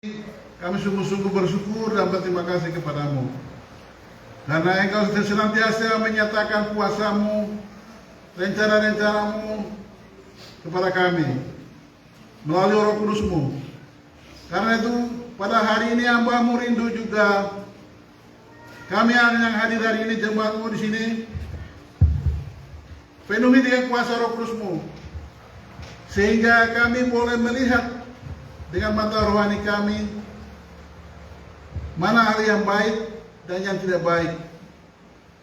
Kami sungguh-sungguh bersyukur dan berterima kasih kepadamu, karena Engkau senantiasa menyatakan kuasa-Mu, rencana-rencana-Mu kepada kami melalui Roh Kudus-Mu. Karena itu pada hari ini hamba-Mu rindu juga kami yang hadir hari ini, jemaat-Mu di sini, penuhi dengan kuasa Roh Kudus-Mu, sehingga kami boleh melihat dengan mata rohani kami mana hal yang baik dan yang tidak baik,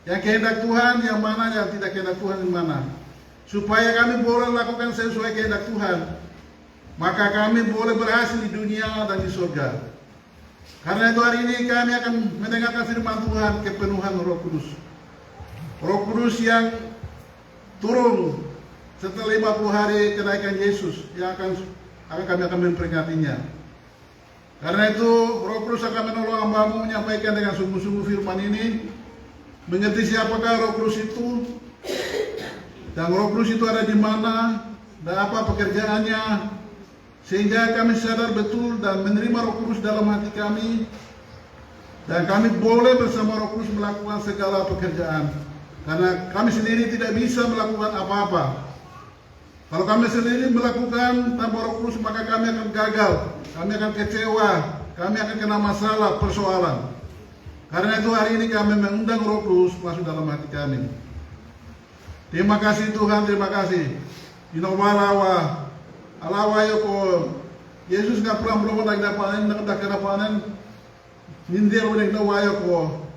yang kehendak Tuhan yang mana, yang tidak kehendak Tuhan yang mana, supaya kami boleh lakukan sesuai kehendak Tuhan, maka kami boleh berhasil di dunia dan di surga. Karena itu hari ini kami akan mendengarkan firman Tuhan, kepenuhan Roh Kudus. Roh Kudus yang turun setelah 50 hari kenaikan Yesus yang kami akan memperingatinya. Karena itu Roh Kudus akan menolong hamba-Mu menyampaikan dengan sungguh-sungguh firman ini, mengerti siapakah Roh Kudus itu, dan Roh Kudus itu ada di mana dan apa pekerjaannya, sehingga kami sadar betul dan menerima Roh Kudus dalam hati kami, dan kami boleh bersama Roh Kudus melakukan segala pekerjaan, karena kami sendiri tidak bisa melakukan apa-apa. Kalau kami sendiri melakukan tanpa Roh Kudus, maka kami akan gagal, kami akan kecewa, kami akan kena masalah, persoalan. Karena itu hari ini kami mengundang Roh Kudus masuk dalam hati kami. Terima kasih Tuhan, terima kasih. Inawalawa, alawa yoko. Yesus nggak pernah berubah lagi dapanen, nak dapanen. Nindir udah nawa yoko.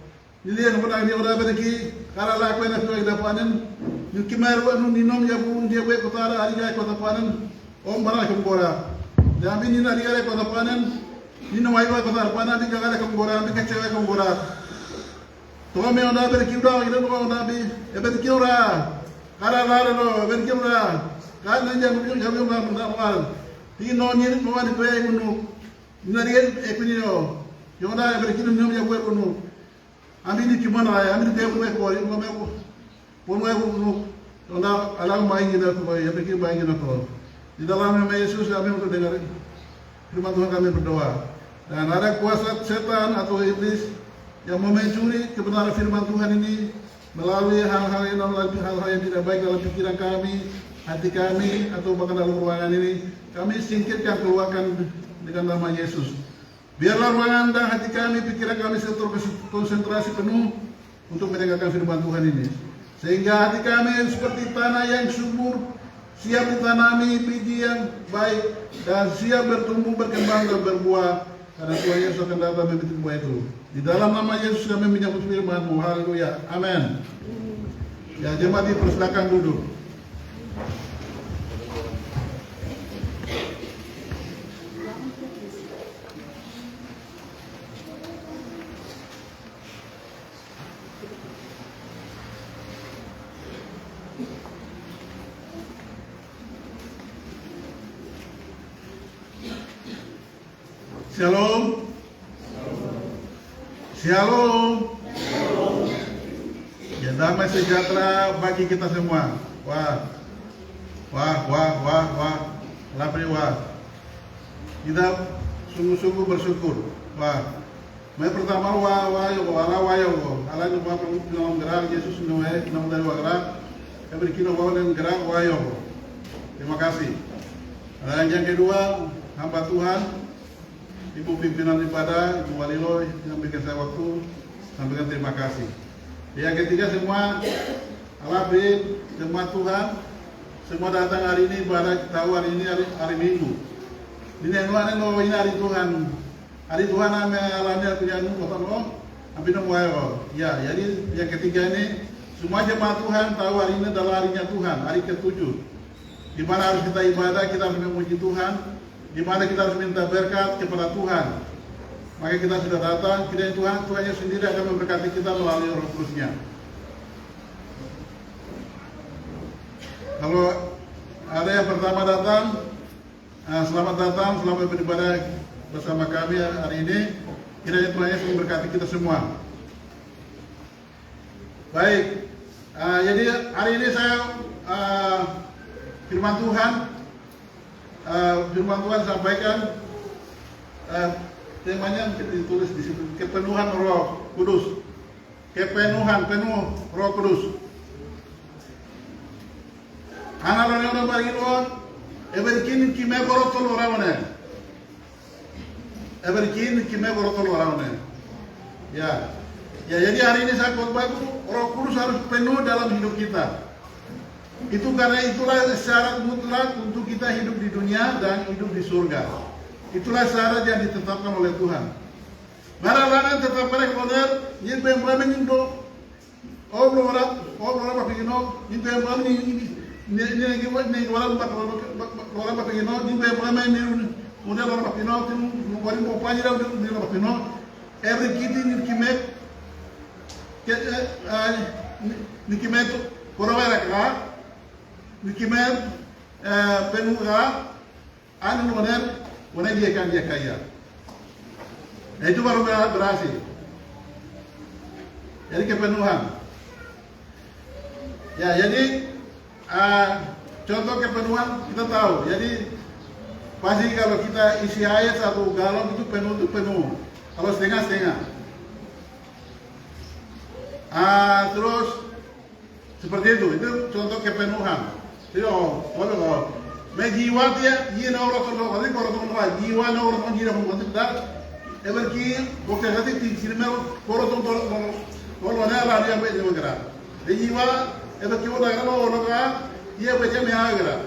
Nindir udah dia udah beriki. Karena laku yang sudah dapanen. Yung kimaru anu ninom ya bu dia gue kotara hari gaya kota panen om marah kembora. Jadi ni hari gaya kota panen ninom ayo kota panen di gaya kembora ambil kecewa kembora. Tuh me onda berkiura itu tuh onda bi berkiura. Karena lara lo berkiura. Karena jam mal. Tino ni mau di tuh yang unu. Nari ekunyo. Yung onda berkiura ninom ya gue unu. Ambil di kimana ya ambil dia gue kori ngomong. Pumai pun onda alang main kita tu, ya pikir main kita tu. Di dalam nama Yesus kami untuk dengar firman Tuhan, kami berdoa. Dan ada kuasa setan atau iblis yang mau mencuri kebenaran firman Tuhan ini melalui hal-hal yang tidak baik dalam pikiran kami, hati kami, atau bahkan dalam ruangan ini, kami singkirkan, keluarkan dengan nama Yesus. Biarlah ruangan dan hati kami, pikiran kami terkonsentrasi penuh untuk mendengarkan firman Tuhan ini. Sehingga hati kami seperti tanah yang subur, siap ditanami biji yang baik, dan siap bertumbuh, berkembang, dan berbuah. Karena Tuhan Yesus akan datang membentuk buah itu. Di dalam nama Yesus kami menyambut firman-Mu. Haleluya. Amin. Ya, jemaat dipersilakan duduk. Shalom. Shalom. Ya, damai sejahtera bagi kita semua. Wah. Lapri wah. Kita sungguh-sungguh bersyukur. Wah. Mai pertama ala nu ba dalam gerak Yesus nu dalam dari gerak. Kami kira dalam gerak wayo. Terima kasih. Yang kedua, hamba Tuhan, Ibu pimpinan ibadah, Ibu Walilo yang berikan saya waktu, sampaikan terima kasih. Yang ketiga, semua alabid, jemaat Tuhan, semua datang hari ini ibadah, tahu hari ini hari Minggu. Ini hari Tuhan. Hari Tuhan ame alami punya kota lo, ambil wayo. Ya, jadi yang ketiga ini semua jemaat Tuhan tahu hari ini adalah harinya Tuhan, hari ke-7. Di mana harus kita ibadah, kita harus memuji Tuhan. Di mana kita harus minta berkat kepada Tuhan. Maka kita sudah datang, kiranya Tuhannya sendiri akan memberkati kita melalui Roh Kudus-Nya. Kalau ada yang pertama datang, selamat datang, selamat beribadah bersama kami hari ini. Kiranya Tuhan Yesus memberkati kita semua. Baik, jadi hari ini saya firman Tuhan sampaikan temanya ditulis di situ, kepenuhan Roh Kudus. Penuh Roh Kudus. Anak orang bagi Lord, everkin kime borotol orang. Everkin kime borotol orang. Ya, jadi hari ini saya khotbah itu Roh Kudus harus penuh dalam hidup kita. Itu karena itulah syarat mutlak untuk kita hidup di dunia dan hidup di surga. Itulah syarat yang ditetapkan oleh Tuhan. Maralangan tetapkan kebenar, ini pembahaman itu. Orang bakino, ini pembahaman ini orang bakino, ini pembahaman ini model orang bakino, ini orang popanya ini orang bakino. Every kid ini kimek, ini kimek korawera ka, ini kimek penuh ka, anu mana dia kaya. Itu baru berhasil. Jadi kepenuhan. Ya, jadi contoh kepenuhan kita tahu. Jadi pasti kalau kita isi air satu galon itu penuh. Kalau setengah. Terus seperti itu contoh kepenuhan. Jadi kalau jiwa dia orang jiwa orang jiwa everki bokte hati ti sinimel koroton tolo na la dia be ngara de jiwa everki wala ngalo onoga dia be jam ya ngara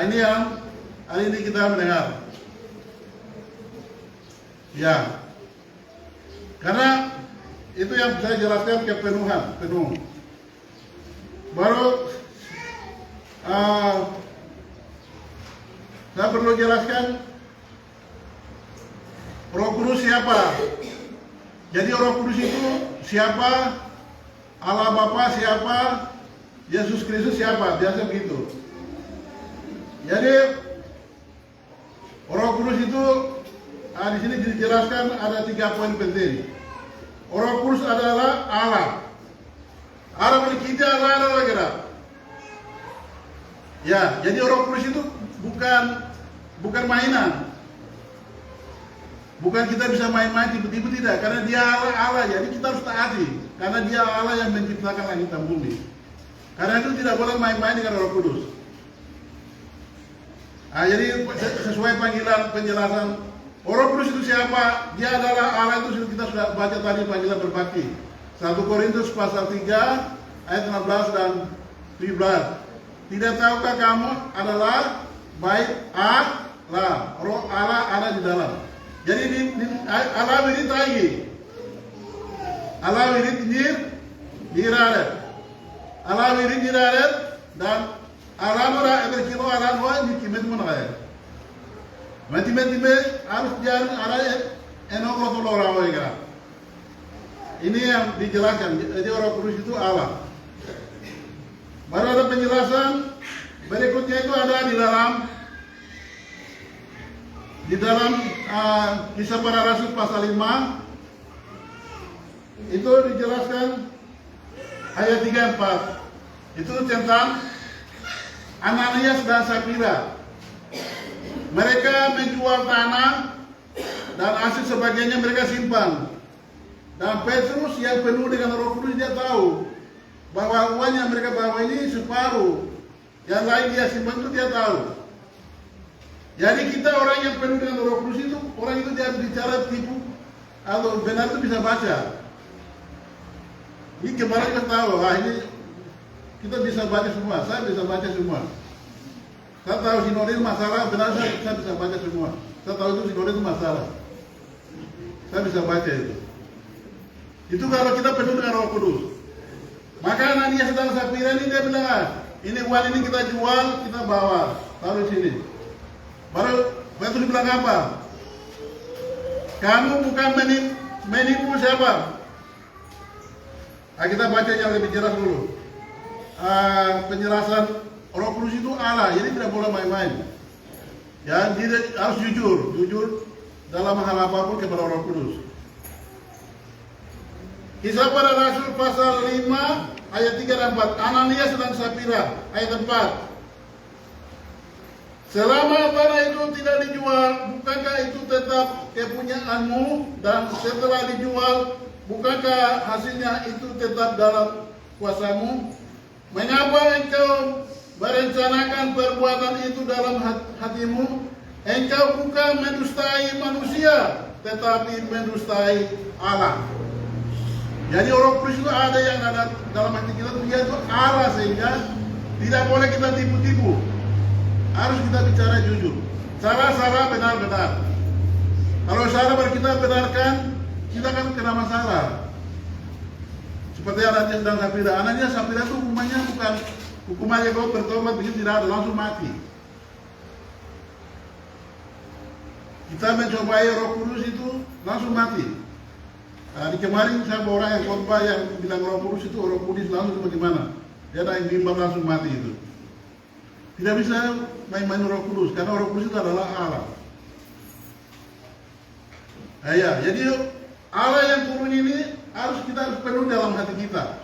ini yang hari ini kita mendengar ya karena itu yang saya jelaskan kepenuhan penuh baru saya perlu jelaskan Roh Kudus siapa? Jadi Roh Kudus itu siapa? Allah Bapa siapa? Yesus Kristus siapa? Biasa begitu. Jadi Roh Kudus itu di sini dijelaskan ada 3 poin penting. Roh Kudus adalah Allah. Allah milik kita Allah lagi. Ya, jadi Roh Kudus itu bukan mainan. Bukan kita bisa main-main tiba-tiba tidak, karena dia Allah, jadi kita harus taati, karena dia Allah yang menciptakan langit dan bumi. Karena itu tidak boleh main-main dengan Roh Kudus. Jadi sesuai panggilan penjelasan Roh Kudus itu siapa? Dia adalah Allah itu kita sudah baca tadi panggilan berbakti. 1 Korintus pasal 3 ayat 16 dan 17. Tidak tahukah kamu adalah baik Allah, Roh Allah ada di dalam. Jadi Allah wirid lagi, Allah wirid diraret, Allah wirid diraret dan Allah mura berkilo Allah doa di kimet mana? Mati harus jalan Allah enok rotul orang mereka. Ini yang dijelaskan. Jadi Roh Kudus itu Allah. Baru ada penjelasan berikutnya itu ada di dalam Kisah Para Rasul pasal 5 itu dijelaskan ayat 3-4 itu tentang Ananias dan Sapira. Mereka menjual tanah dan hasil sebagainya mereka simpan. Dan Petrus yang penuh dengan Roh Kudus dia tahu bahwa uang yang mereka bawa ini separuh, yang lain dia simpan itu dia tahu. Jadi kita orang yang penuh dengan Roh Kudus itu, orang itu dia bicara tipu atau benar itu bisa baca. Ini kemarin kita tahu, ini kita bisa baca semua, saya bisa baca semua. Saya tahu sinode itu masalah, benar saya bisa baca semua. Saya tahu itu sinode itu masalah. Saya bisa baca itu. Itu kalau kita penuh dengan Roh Kudus. Maka Ananias dan Sapira ini dia bilang, ini uang ini kita jual, kita bawa, taruh sini. Baru Petrus bilang apa? Kamu bukan menipu siapa? Kita baca yang lebih jelas dulu. Penjelasan Roh Kudus itu Allah, jadi tidak boleh main-main. Ya, dia harus jujur dalam hal apapun kepada Roh Kudus. Kisah Para Rasul pasal 5 ayat 3 dan 4. Ananias dan Sapira ayat 4. Selama tanah itu tidak dijual, bukankah itu tetap kepunyaanmu? Dan setelah dijual, bukankah hasilnya itu tetap dalam kuasamu? Mengapa engkau merencanakan perbuatan itu dalam hatimu? Engkau bukan mendustai manusia, tetapi mendustai Allah. Jadi Roh Kudus itu ada yang ada dalam hati kita, dia itu Allah, sehingga tidak boleh kita tipu-tipu. Harus kita bicara jujur. Salah-salah, benar-benar. Kalau salah baru kita benarkan, kita akan kena masalah. Seperti Ananias dan Safira. Ananias dan Safira itu hukumannya bukan hukumannya kau bertobat begitu, tidak ada, langsung mati. Kita mencobai Roh Kudus itu langsung mati. Nah, di kemarin saya orang yang khotbah yang bilang Roh Kudus itu Roh Kudus langsung bagaimana? Dia ada yang bimbang langsung mati itu. Tidak bisa main-main Roh Kudus, karena Roh Kudus itu adalah Allah. Nah, ya, jadi Allah yang turun ini kita harus penuh dalam hati kita.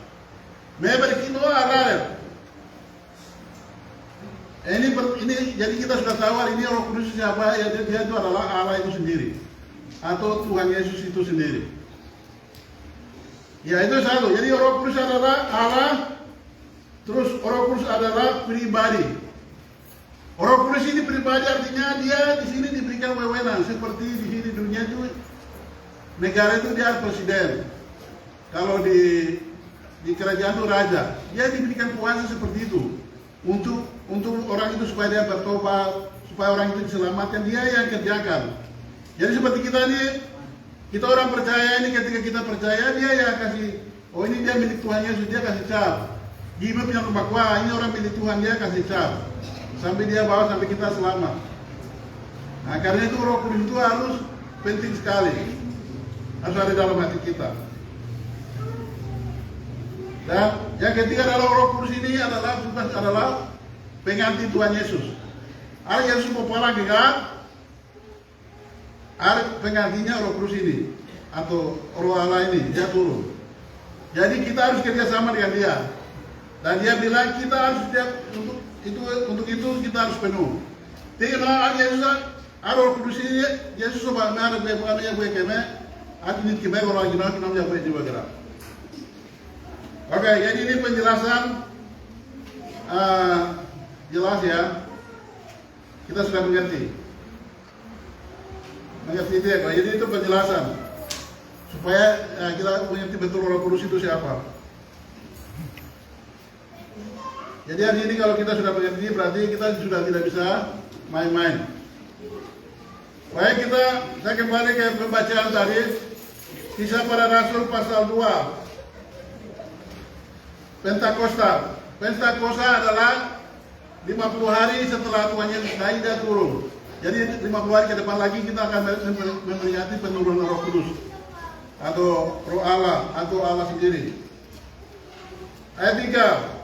Memberkino Allah. Ini jadi kita sudah tahu ini Roh Kudus siapa? Ya, dia itu adalah Allah itu sendiri, atau Tuhan Yesus itu sendiri. Ya, itu satu. Jadi Roh Kudus adalah Allah. Terus Roh Kudus adalah pribadi. Roh Kudus ini pribadi, artinya dia di sini diberikan wewenang seperti di sini dunia itu negara itu dia presiden. Kalau di kerajaan itu raja, dia diberikan kuasa seperti itu untuk orang itu supaya dia bertobat, supaya orang itu diselamatkan, dia yang kerjakan. Jadi seperti kita ini, kita orang percaya ini, ketika kita percaya dia yang kasih, oh ini dia milik Tuhan Yesus, dia kasih cap. Gimana punya rumah, wah ini orang milik Tuhan, dia kasih cap. Sampai dia bawa sampai kita selamat. Nah, karena itu Roh Kudus itu harus penting sekali, harus ada dalam hati kita. Dan yang ketiga adalah Roh Kudus ini adalah pengganti Tuhan Yesus. Ada Yesus mau pulang kan? Ada penggantinya Roh Kudus ini atau Roh Allah ini, dia turun. Jadi kita harus kerjasama dengan dia. Dan dia bilang kita harus untuk itu kita harus penuh. Tinggal Yesus ada Roh Kudus ini, Yesus coba ada bukan yang gue keme, aku ini keme orang kita yang gue juga gerak. Oke, jadi ini penjelasan jelas ya. Kita sudah mengerti itu ya. Jadi itu penjelasan supaya kita mengerti betul Roh Kudus itu siapa. Jadi hari ini kalau kita sudah mengerti, berarti kita sudah tidak bisa main-main. Baik, saya kembali ke pembacaan tadi, Kisah Para Rasul pasal 2. Pentakosta. Pentakosta adalah 50 hari setelah Tuhan Yesus naik dan turun. Jadi 50 hari ke depan lagi kita akan memperingati penurunan Roh Kudus atau Roh Allah atau Allah sendiri. Ayat 3.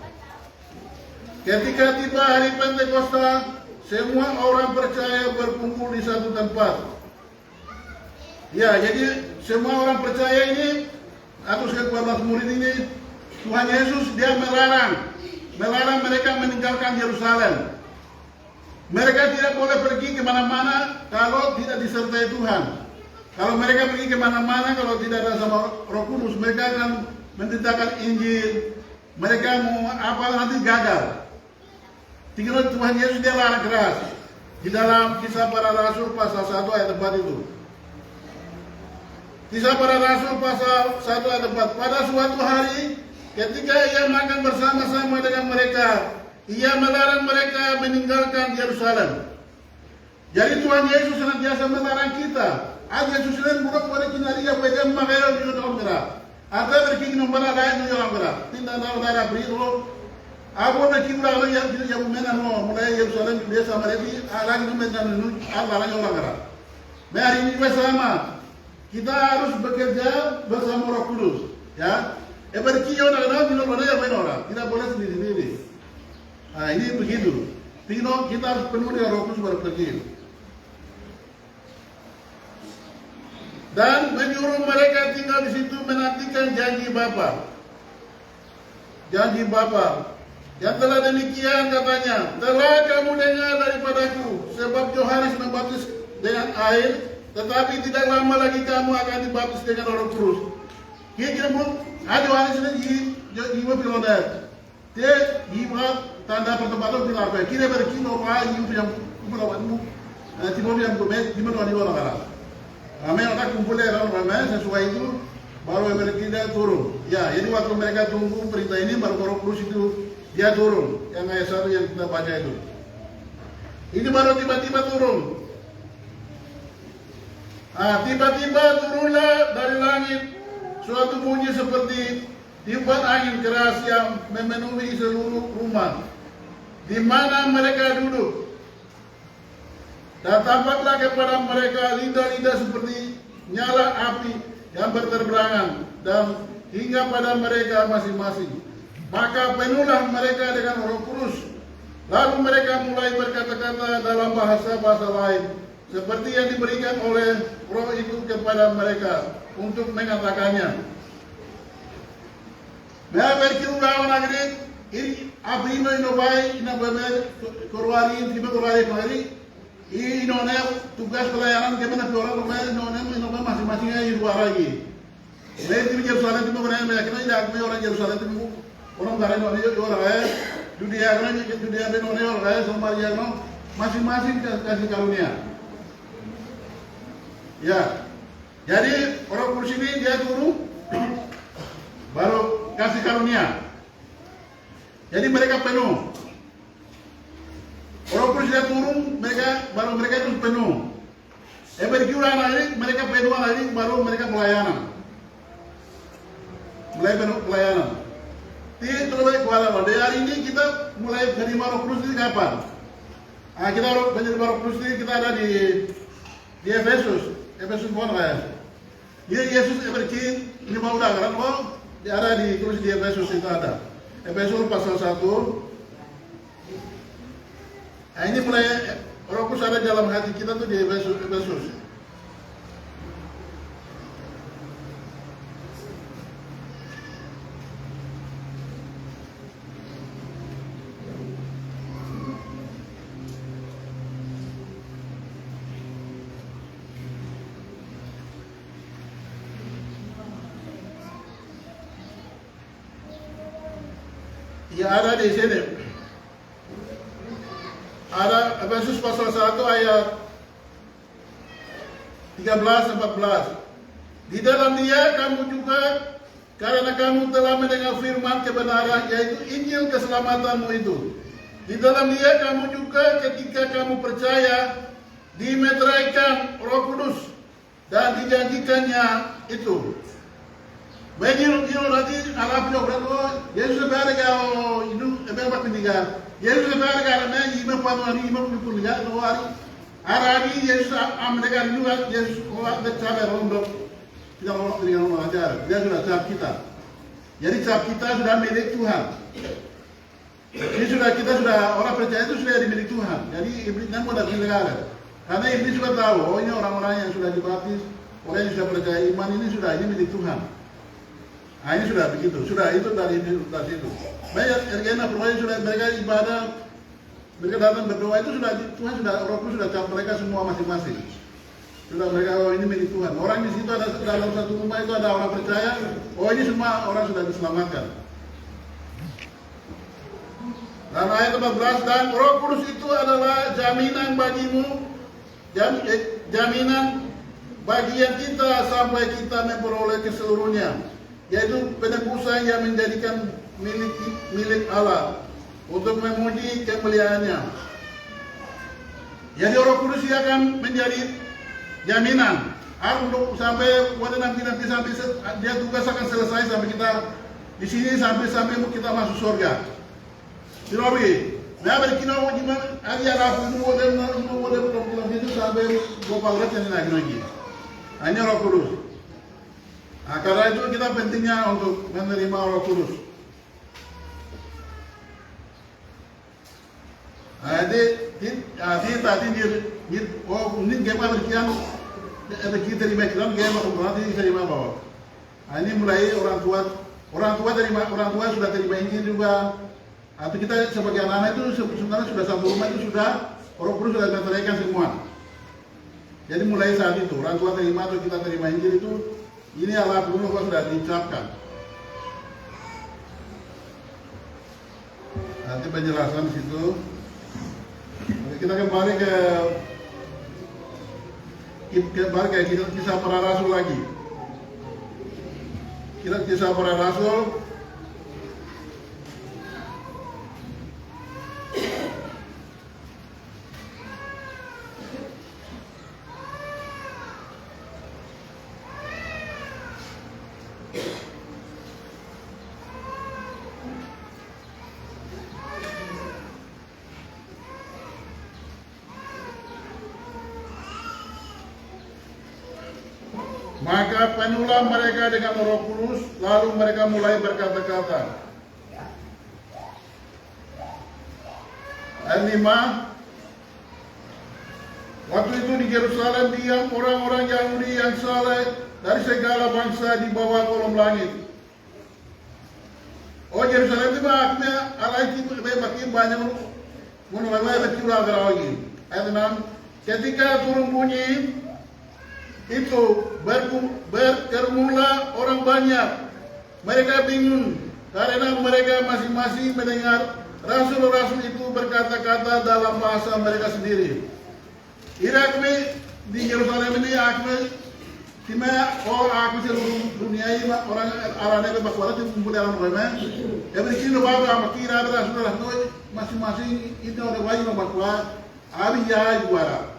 Ketika tiba hari Pentakosta, semua orang percaya berkumpul di satu tempat. Ya, jadi semua orang percaya ini atau ke-12 murid ini, Tuhan Yesus dia melarang mereka meninggalkan Yerusalem. Mereka tidak boleh pergi kemana-mana kalau tidak disertai Tuhan. Kalau mereka pergi kemana-mana kalau tidak ada sama Roh Kudus, mereka akan menceritakan Injil. Mereka mau apa nanti gagal. Tinggal Tuhan Yesus dia larang keras di dalam Kisah Para Rasul pasal 1 ayat 4 itu. Kisah Para Rasul pasal 1 ayat 4. Pada suatu hari ketika ia makan bersama-sama dengan mereka, ia melarang mereka meninggalkan Yerusalem. Jadi Tuhan Yesus senantiasa melarang kita. Yesus selain bukan boleh kita lihat pada makanya di dalam gerak. Atau berkini nombor lain di dalam gerak. Tidak tahu darah beri dulu. Abo na kibra ala yang tidak jauh mana no mulai Yerusalem dia sama lagi lagi medan nu Allah lagi orang gerak. Hari ini bersama kita harus bekerja bersama Roh Kudus, ya. Berkiyo na di mana ya orang tidak boleh sendiri-sendiri. Nah ini begitu. Kita harus penuh dengan Roh Kudus baru pergi. Dan menyuruh mereka tinggal di situ menantikan janji Bapa. Janji Bapa. Yang telah demikian katanya, telah kamu dengar daripadaku, sebab Yohanes membaptis dengan air, tetapi tidak lama lagi kamu akan dibaptis dengan Roh Kudus. Kira ada Yohanes ini jiwa pilonet. Dia jiwa tanda pertempatan pilar. Kira berkino orang yang kumpulan tiba yang kumet di mana orang orang. Ramai orang kumpul ramai sesuai itu baru mereka turun. Ya, jadi waktu mereka tunggu perintah ini baru Roh Kudus itu dia turun. Yang ayat 1 yang kita baca itu. Ini baru tiba-tiba turun. Tiba-tiba turunlah dari langit suatu bunyi seperti tiupan angin keras yang memenuhi seluruh rumah di mana mereka duduk. Dan tampaklah kepada mereka lidah-lidah seperti nyala api yang berterbangan dan hingga pada mereka masing-masing. Maka penuhlah mereka dengan Roh Kudus. Lalu mereka mulai berkata-kata dalam bahasa-bahasa lain, seperti yang diberikan oleh Roh itu kepada mereka untuk mengatakannya. Mereka berkira negeri ini abri inobai inabai korwari tiba korwari kemari ini tugas pelayanan gimana orang kemarin inobai masing-masingnya di luar lagi. Mereka di Yerusalem itu mereka meyakinkan tidak orang Yerusalem itu orang garai orang dunia orang Samaria masing-masing kasih karunia. Ya, jadi Roh Kudus ini dia turun baru kasih karunia. Jadi mereka penuh. Roh Kudus dia turun, baru mereka itu penuh. Berkiuran lagi, mereka penuh lagi, baru mereka pelayanan. Mulai penuh pelayanan. Itu lebih kuala. Dari hari ini kita mulai menerima Roh Kudus ini kapan? Kita menerima Roh Kudus ini kita ada di Efesus. Efesus pun ya. Yesus berkata ini mau dah kan? Dia ada di tulis di Efesus itu ada. Efesus pasal 1. Ini mulai Roh Kudus ada dalam hati kita tuh di Efesus. Ya ada di sini. Ada Efesus pasal 1 ayat 13-14. Di dalam dia kamu juga karena kamu telah mendengar firman kebenaran yaitu Injil keselamatanmu itu. Di dalam dia kamu juga ketika kamu percaya dimeteraikan Roh Kudus dan dijanjikannya itu. Begini nanti alam yang berdoa, Yesus berkata, itu apa pendidikan? Yesus berkata, mana iman panuan iman pendidikan itu hari. Hari Yesus amdekan juga Yesus orang bercakap rondo, tidak orang dengan orang ajar. Dia sudah cap kita. Jadi cap kita sudah milik Tuhan. Ini kita sudah orang percaya itu sudah dimiliki Tuhan. Jadi iblis tidak mau datang negara. Karena iblis sudah tahu, oh ini orang-orang yang sudah dibaptis, orang yang sudah percaya iman ini milik Tuhan. Ini sudah begitu, sudah itu dari situ. Banyak ergena proyek sudah mereka ibadah, mereka datang berdoa itu sudah Tuhan sudah Roh Kudus sudah cap mereka semua masing-masing. Sudah mereka oh ini milik Tuhan. Orang di situ ada dalam satu rumah itu ada orang percaya, oh ini semua orang sudah diselamatkan. Dan ayat 14 dan Roh Kudus itu adalah jaminan bagimu, jaminan bagian kita sampai kita memperoleh keseluruhnya. Yaitu penebusan yang menjadikan milik Allah untuk memuji kemuliaannya. Jadi Roh Kudus akan menjadi jaminan untuk sampai nanti sampai dia tugas akan selesai sampai kita di sini sampai kita masuk surga. Sinobi, nah berkino gimana? Ada apa model itu sampai gopal yang lagi. Hanya Roh Kudus. Karena itu kita pentingnya untuk menerima Roh Kudus. Jadi tadi ini gimana berkian kita terima kiram gimana berarti terima bawa. Ini mulai orang tua sudah terima Injil juga. Atau kita sebagai anak-anak itu sebenarnya sudah satu rumah itu sudah Roh Kudus sudah meteraikan semua. Jadi mulai saat itu orang tua terima atau kita terima Injil itu ini Allah Roh sudah diucapkan. Nanti penjelasan di situ. Kita kembali ke kisah para rasul lagi. Kisah para rasul. Maka penuhlah mereka dengan Roh Kudus, lalu mereka mulai berkata-kata. Ayat 5. Waktu itu di Yerusalem diam orang-orang Yahudi yang saleh dari segala bangsa di bawah kolom langit. Oh Yerusalem itu makna Allah itu makin banyak menulai betul lagi. Ayat 6. Ketika turun bunyi itu berkerumulah orang banyak. Mereka bingung karena mereka masing-masing mendengar rasul-rasul itu berkata-kata dalam bahasa mereka sendiri. Irak di Yerusalem ini aku seluruh dunia ini orang Arabnya berbakulah itu kumpul dalam rumah. Ya begini bapak makira rasul-rasul masing-masing itu ada wajib berbakulah. Abi ya juara.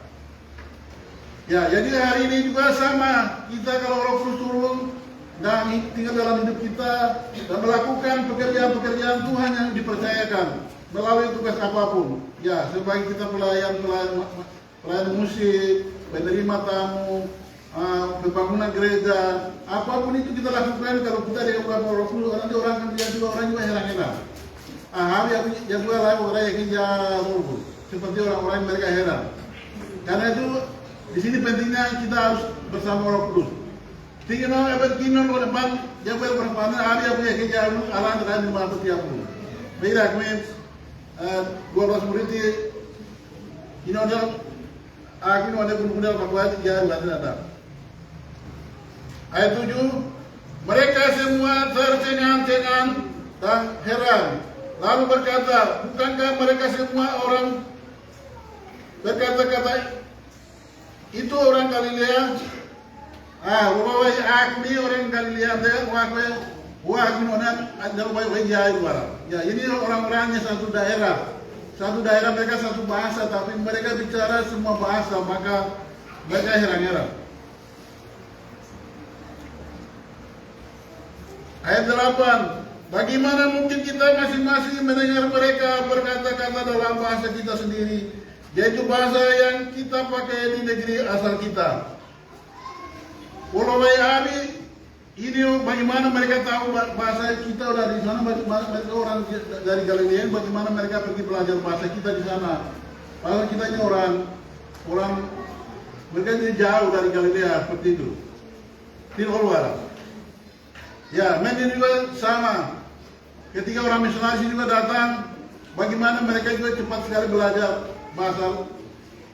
Ya, jadi hari ini juga sama. Kita kalau Roh Kudus turun dan tinggal dalam hidup kita dan melakukan pekerjaan-pekerjaan Tuhan yang dipercayakan melalui tugas apapun. Ya, sebagai kita pelayan musik, penerima tamu, pembangunan gereja, apapun itu kita lakukan kalau kita dengan Roh Kudus, nanti orang akan lihat juga orang juga heran-heran. Hari yang juga lah orang yang kerja Roh Kudus, seperti orang-orang mereka heran. Karena itu di sini pentingnya kita harus bersama Roh Kudus. Tinggal berkinon ke depan, jauh berapa hari yang punya kerja alam dan di mana setiap pun. Beda kami 12 murid ini ada guna-guna pakuat ya lagi ada. Ayat 7, mereka semua tercengang-cengang dan heran. Lalu berkata, bukankah mereka semua orang berkata-kata itu orang Galilea? Wawai akmi orang Galilea deh, wah nonan ada wawai jaya luar. Ya ini orang-orangnya satu daerah mereka satu bahasa, tapi mereka bicara semua bahasa, maka mereka heran-heran. Ayat 8, bagaimana mungkin kita masing-masing mendengar mereka berkata-kata dalam bahasa kita sendiri, yaitu bahasa yang kita pakai di negeri asal kita. Walawai abi ini bagaimana mereka tahu bahasa kita dari sana, mereka orang dari Galilea, bagaimana mereka pergi belajar bahasa kita di sana. Padahal kita ini orang mereka ini jauh dari Galilea seperti itu. Tidak keluar. Ya, ini juga sama. Ketika orang misionaris juga datang, bagaimana mereka juga cepat sekali belajar bahasa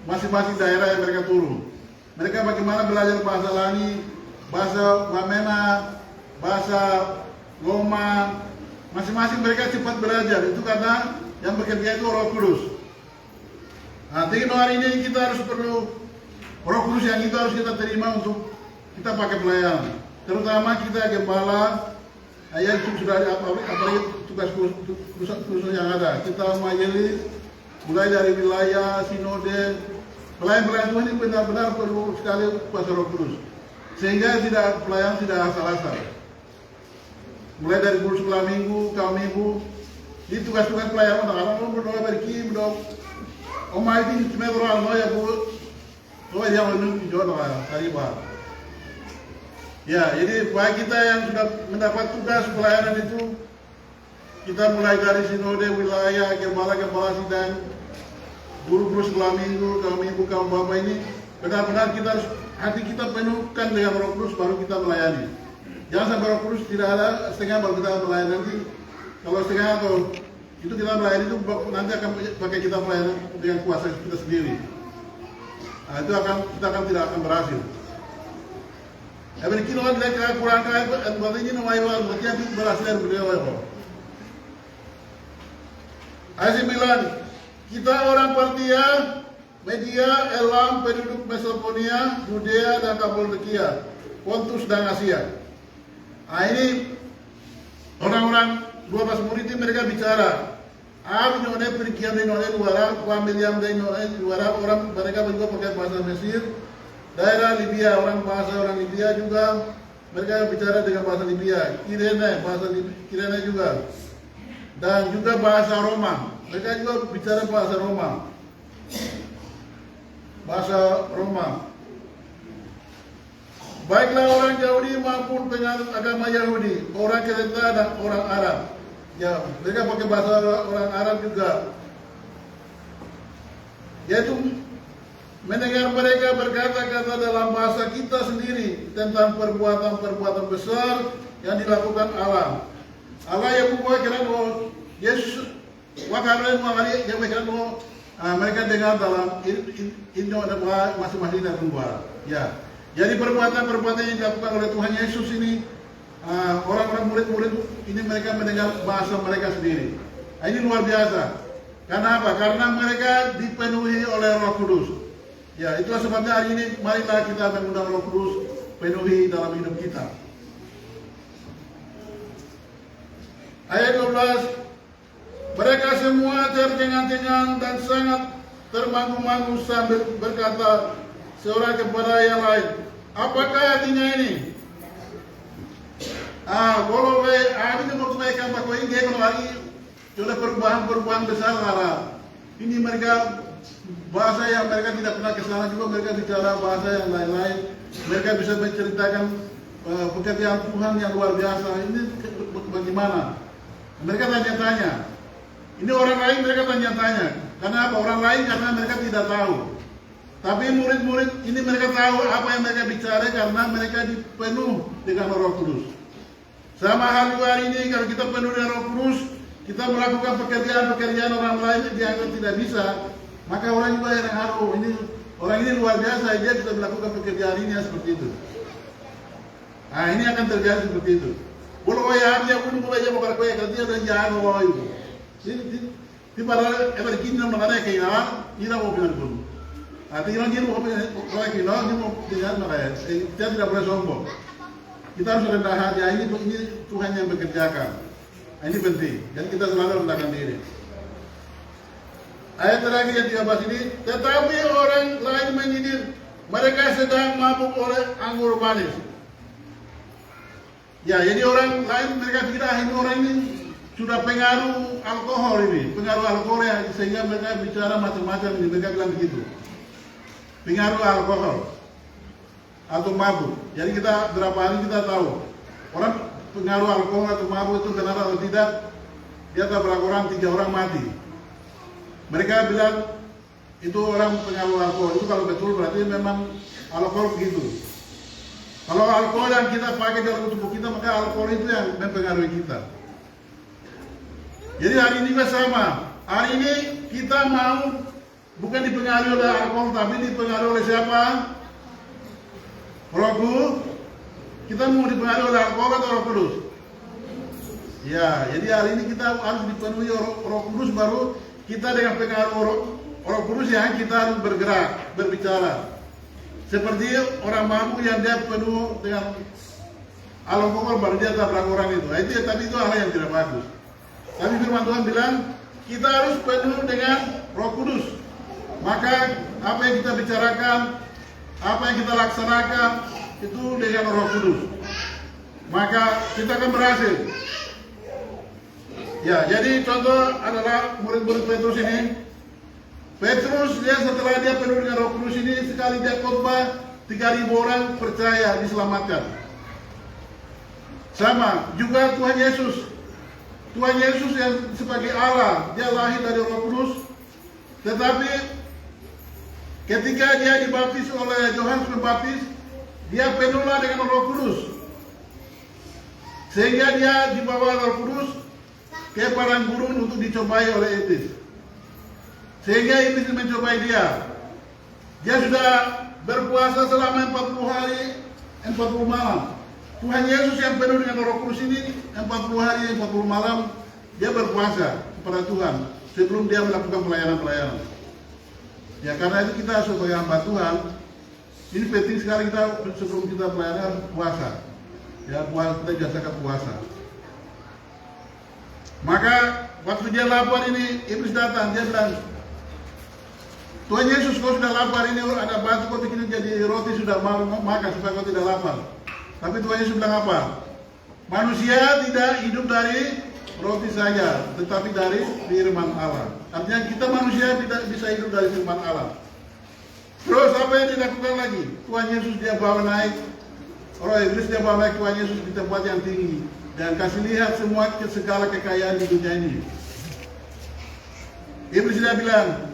masing-masing daerah yang mereka turun. Mereka bagaimana belajar bahasa Lani, bahasa Wamena, bahasa Loma, masing-masing mereka cepat belajar. Itu karena yang bekerja itu Roh Kudus. Nah, hari ini kita harus perlu Roh Kudus yang itu harus kita terima untuk kita pakai pelayanan. Terutama kita gembala, yang sudah apalagi tugas khusus yang ada. Kita majelis mulai dari wilayah, sinode, pelayan-pelayan Tuhan ini benar-benar perlu sekali kuasa Roh Kudus. Sehingga pelayan tidak asal-asal. Mulai dari guru sekolah minggu, kaum minggu, di tugas-tugas pelayan orang berdoa berki, berdoa omai ini cuma orang ya bu, doa dia menunggu jodoh hari bah. Ya, jadi bagi kita yang sudah mendapat tugas pelayanan itu, kita mulai dari sinode wilayah, gembala-gembala sidang, guru-guru sekolah minggu, kaum bapak ini, benar-benar kita harus hati kita penuhkan dengan Roh Kudus baru kita melayani. Jangan sampai Roh Kudus tidak ada setengah baru kita melayani nanti. Kalau setengah atau Itu kita melayani itu nanti akan pakai kita melayani dengan kuasa kita sendiri. Nah, itu kita tidak akan berhasil. Tapi kilo kan mereka kurang kaya, berarti ini namanya berarti berhasil beliau. Ayat 9, kita orang Partia, Media, Elam, penduduk Mesopotamia, Yudea dan Kappadokia, Pontus dan Asia. Nah, ini orang-orang 12 murid ini mereka bicara. Nyonya perikian dari nyonya luar, pamiliam dari nyonya luar, orang mereka juga pakai bahasa Mesir. Daerah Libya, bahasa orang Libya juga mereka bicara dengan bahasa Libya. Kirene juga. Dan juga bahasa Roma. Mereka juga bicara bahasa Roma. Bahasa Roma. Baiklah orang Yahudi maupun penganut agama Yahudi, orang Kreta dan orang Arab. Ya, mereka pakai bahasa orang Arab juga. Yaitu mendengar mereka berkata-kata dalam bahasa kita sendiri tentang perbuatan-perbuatan besar yang dilakukan Allah. Allah yang membuat kiraan Yesus wakaran mengalih yang mereka dengar dalam Indo ada masing-masing dan luar. Ya, jadi perbuatan-perbuatan yang dilakukan oleh Tuhan Yesus ini orang-orang murid-murid ini mereka mendengar bahasa mereka sendiri. Ini luar biasa. Karena apa? Karena mereka dipenuhi oleh Roh Kudus. Ya, itulah sebabnya hari ini marilah kita mengundang Roh Kudus penuhi dalam hidup kita. Ayat 12, mereka semua tercengang-cengang dan sangat termangu-mangu sambil berkata seorang kepada yang lain, apakah artinya ini? Kalau ini mengusahakan bahwa ini kalau hari sudah perubahan besar lah. Ini mereka bahasa yang mereka tidak pernah kesana juga, mereka bicara bahasa yang lain-lain. Mereka bisa menceritakan pekerjaan Tuhan yang luar biasa. Ini bagaimana? Mereka tanya-tanya. Ini orang lain mereka tanya-tanya. Karena apa? Orang lain karena mereka tidak tahu. Tapi murid-murid ini mereka tahu apa yang mereka bicara karena mereka dipenuh dengan Roh Kudus. Sama hal juga hari ini kalau kita penuh dengan Roh Kudus, kita melakukan pekerjaan-pekerjaan orang lain yang dianggap tidak bisa, maka orang juga yang haru ini orang ini luar biasa, dia bisa melakukan pekerjaan ini seperti itu. Nah, ini akan terjadi seperti itu. Kalau ya dia pun boleh jadi bukan kaya kerja dan jangan bawa itu. Di pada begini nama mana kainan, ini mau bilang pun. Artinya dia mau bilang kainan, dia mau bilang mana? Dia tidak boleh sombong. Kita harus rendah hati. Ini Tuhan yang bekerjakan. Ini penting. Jadi kita selalu rendahkan diri. Ayat terakhir yang 13 ini, tetapi orang lain menyindir, mereka sedang mabuk oleh anggur manis. Ya, jadi orang lain mereka kira ini orang ini sudah pengaruh alkohol ya, sehingga mereka bicara macam-macam ini, mereka bilang begitu. Pengaruh alkohol atau mabuk. Jadi kita berapa hari kita tahu orang pengaruh alkohol atau mabuk itu benar atau tidak. Dia tahu berapa orang, 3 orang mati. Mereka bilang itu orang pengaruh alkohol. Itu kalau betul berarti memang alkohol begitu. Kalau alkohol yang kita pakai dalam tubuh kita, maka alkohol itu yang mempengaruhi kita. Jadi hari ini juga sama. Hari ini kita mau bukan dipengaruhi oleh alkohol, tapi dipengaruhi oleh siapa? Roh Kudus. Kita mau dipengaruhi oleh alkohol atau Roh Kudus? Ya, jadi hari ini kita harus dipenuhi Roh Kudus, baru kita dengan pengaruh Roh Kudus yang kita harus bergerak, berbicara. Seperti orang mabuk yang dia penuh dengan alkohol baru dia tabrak orang itu. Tapi itu hal yang tidak bagus. Tapi firman Tuhan bilang kita harus penuh dengan Roh Kudus. Maka apa yang kita bicarakan, apa yang kita laksanakan itu dengan Roh Kudus. Maka kita akan berhasil. Ya, jadi contoh adalah murid-murid Petrus ini. Petrus dia setelah dia penuh dengan Roh Kudus ini, sekali dia khotbah 3.000 orang percaya diselamatkan. Sama juga Tuhan Yesus. Tuhan Yesus yang sebagai Allah, dia lahir dari Roh Kudus. Tetapi ketika dia dibaptis oleh Yohanes Pembaptis, dia penuhlah dengan Roh Kudus. Sehingga dia dibawa Roh Kudus ke padang gurun untuk dicobai oleh iblis. Sehingga iblis mencobai dia. Dia sudah berpuasa selama 40 hari, 40 malam. Tuhan Yesus yang penuh dengan Roh Kudus ini 40 hari, 40 malam dia berpuasa kepada Tuhan sebelum dia melakukan pelayanan-pelayanan. Ya karena itu kita sebagai hamba Tuhan, ini penting sekali kita sebelum kita pelayanan puasa. Ya puasa, kita biasakan puasa. Maka waktu dia lapar ini iblis datang, dia bilang, Tuhan Yesus, kau sudah lapar, ini ada batu kau bikin jadi roti, sudah mau makan supaya kau tidak lapar. Tapi Tuhan Yesus bilang apa? Manusia tidak hidup dari roti saja, tetapi dari firman Allah. Artinya kita manusia tidak bisa hidup dari firman Allah. Terus apa yang dilakukan lagi? Tuhan Yesus dia bawa naik, orang iblis dia bawa naik Tuhan Yesus di tempat yang tinggi dan kasih lihat semua segala kekayaan di dunia ini. Iblis dia bilang,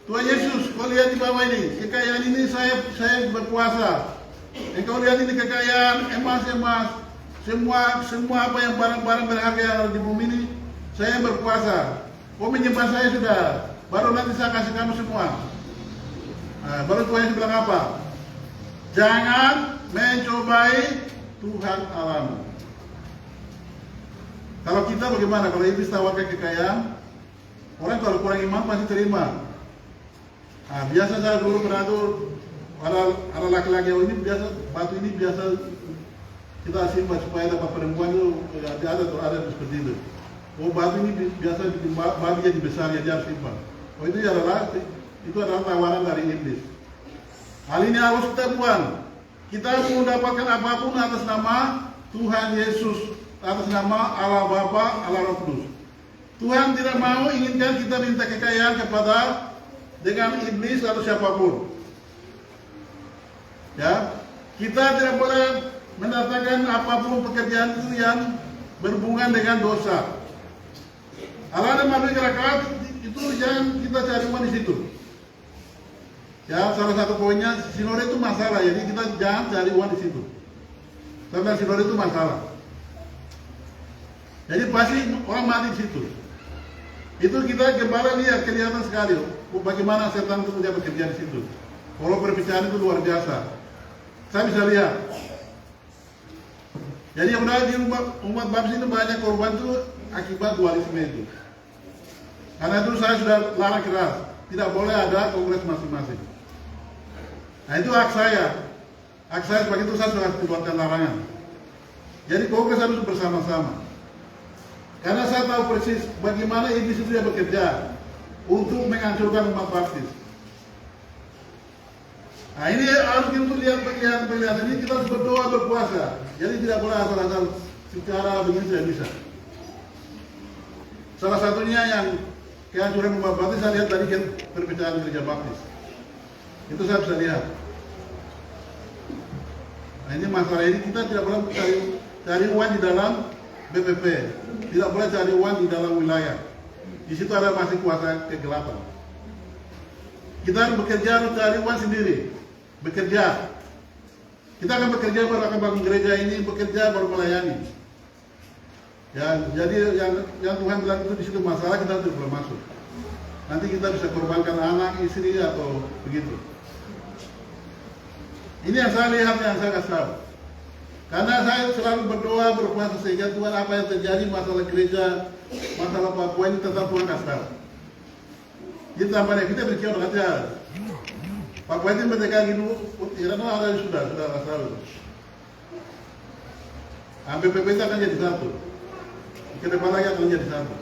Tuhan Yesus, kau lihat di bawah ini, kekayaan ini saya berkuasa. Engkau lihat ini kekayaan, emas, semua apa yang barang-barang berharga yang ada di bumi ini, saya berkuasa. Kau menyembah saya sudah, baru nanti saya kasih kamu semua. Nah, baru Tuhan Yesus bilang apa? Jangan mencobai Tuhan Allahmu. Kalau kita bagaimana? Kalau iblis tawarkan kekayaan, orang kalau kurang iman pasti terima. Nah, biasa saya dulu pernah tuh ada laki-laki yang ini biasa batu ini biasa kita simpan supaya dapat perempuan itu ada seperti itu. Oh batu ini biasa batu yang besar yang dia simpan. Oh itu adalah tawaran dari iblis. Hal ini harus kita buang. Kita mau mendapatkan apapun atas nama Tuhan Yesus, atas nama Allah Bapa, Allah Roh Kudus. Tuhan tidak mau inginkan kita minta kekayaan kepada dengan iblis atau siapapun. Ya, kita tidak boleh mendatangkan apapun pekerjaan itu yang berhubungan dengan dosa. Allah dan Nabi Rakaat itu jangan kita cari uang di situ. Ya, salah satu poinnya sinode itu masalah, jadi kita jangan cari uang di situ. Karena sinode itu masalah. Jadi pasti orang mati di situ. Itu kita gembala lihat kelihatan sekali bagaimana setan itu dia bekerja di situ. Kalau perpecahan itu luar biasa. Saya bisa lihat. Jadi yang benar di umat bangsa itu banyak korban itu akibat dualisme itu. Karena itu saya sudah larang keras, tidak boleh ada kongres masing-masing. Nah itu hak saya. Hak saya sebagai itu saya sudah keluarkan larangan. Jadi kongres harus bersama-sama. Karena saya tahu persis bagaimana iblis itu dia bekerja untuk menghancurkan umat baptis. Nah ini harus kita lihat penglihatan ini, kita harus berdoa berpuasa. Jadi tidak boleh asal-asal secara begini tidak bisa. Salah satunya yang kehancuran umat baptis saya lihat tadi kan perpecahan gereja baptis. Itu saya bisa lihat. Nah ini masalah ini kita tidak boleh cari uang di dalam BPP, tidak boleh cari uang di dalam wilayah. Di situ ada masih kuasa kegelapan. Kita harus bekerja, harus cari uang sendiri. Bekerja. Kita akan bekerja baru akan bangun gereja ini, bekerja baru melayani. Ya, jadi yang Tuhan bilang itu di situ masalah kita tidak boleh masuk. Nanti kita bisa korbankan anak, istri atau begitu. Ini yang saya lihat, yang saya kasih tahu. Karena saya selalu berdoa, berpuasa sehingga Tuhan apa yang terjadi masalah gereja, masalah Papua ini tetap Tuhan kasih tahu. Kita tambahnya kita berbicara aja. Papua itu mereka gini, Iran ada sudah kasih tahu. BPP itu akan jadi satu. Ke depan lagi akan jadi satu.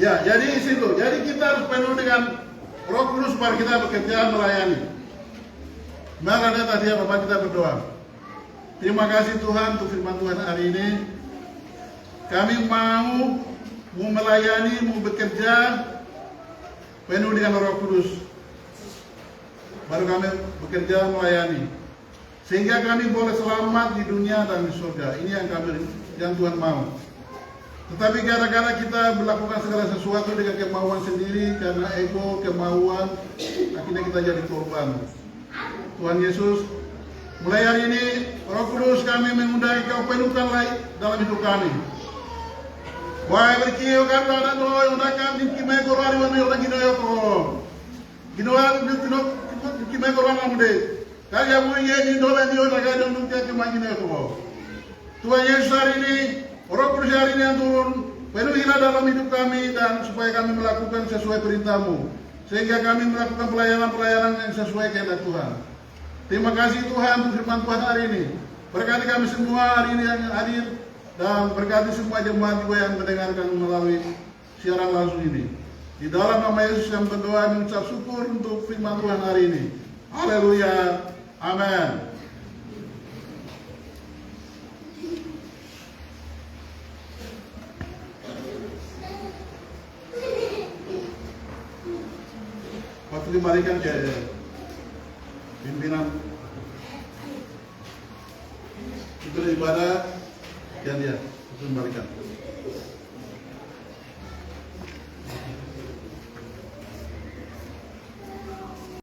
Ya, jadi situ. Jadi kita harus penuh dengan Roh Kudus supaya kita bekerja melayani. Maka tadi Bapak kita berdoa. Terima kasih Tuhan untuk firman Tuhan hari ini. Kami mau melayani, mau bekerja penuh dengan Roh Kudus. Baru kami bekerja melayani. Sehingga kami boleh selamat di dunia dan di surga. Ini yang Tuhan mau. Tetapi gara-gara kita melakukan segala sesuatu dengan kemauan sendiri, karena ego, kemauan, akhirnya kita jadi korban. Tuhan Yesus, Mulai hari ini, Roh Kudus kami mengundang Kau penuhkan lagi dalam hidup kami. Wahai berkio kata dan doa yang kami kimai korwari wani orang gino yo ko. Gino kimai korwari namude. Kaya mwenye ni doa ni orang kaya dong kia kimai gino yo ko. Tuhan Yesus hari ini, Roh Kudus hari ini yang turun, penuhilah dalam hidup kami dan supaya kami melakukan sesuai perintah-Mu, sehingga kami melakukan pelayanan-pelayanan yang sesuai kehendak Tuhan. Terima kasih Tuhan untuk firman Tuhan hari ini. Berkati kami semua hari ini yang hadir dan berkati semua jemaat juga yang mendengarkan melalui siaran langsung ini. Di dalam nama Yesus yang berdoa mengucap syukur untuk firman Tuhan hari ini. Haleluya. Amin. Waktu dibalikan ke pimpinan itu ibadah yang dia itu dibalikan.